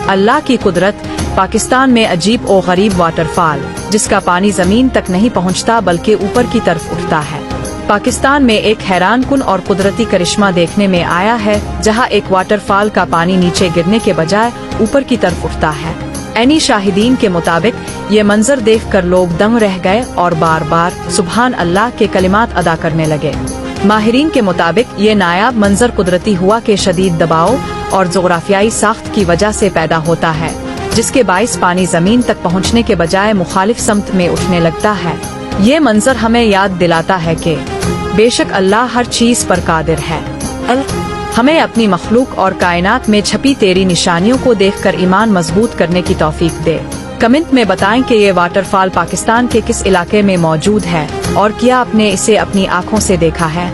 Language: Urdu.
اللہ کی قدرت، پاکستان میں عجیب و غریب واٹر فال جس کا پانی زمین تک نہیں پہنچتا بلکہ اوپر کی طرف اٹھتا ہے۔ پاکستان میں ایک حیران کن اور قدرتی کرشمہ دیکھنے میں آیا ہے جہاں ایک واٹر فال کا پانی نیچے گرنے کے بجائے اوپر کی طرف اٹھتا ہے۔ عینی شاہدین کے مطابق یہ منظر دیکھ کر لوگ دنگ رہ گئے اور بار بار سبحان اللہ کے کلمات ادا کرنے لگے۔ ماہرین کے مطابق یہ نایاب منظر قدرتی ہوا کے شدید دباؤ اور جغرافیائی ساخت کی وجہ سے پیدا ہوتا ہے، جس کے باعث پانی زمین تک پہنچنے کے بجائے مخالف سمت میں اٹھنے لگتا ہے۔ یہ منظر ہمیں یاد دلاتا ہے کہ بے شک اللہ ہر چیز پر قادر ہے۔ ہمیں اپنی مخلوق اور کائنات میں چھپی تیری نشانیوں کو دیکھ کر ایمان مضبوط کرنے کی توفیق دے۔ کمنٹ میں بتائیں کہ یہ واٹر فال پاکستان کے کس علاقے میں موجود ہے اور کیا آپ نے اسے اپنی آنکھوں سے دیکھا ہے۔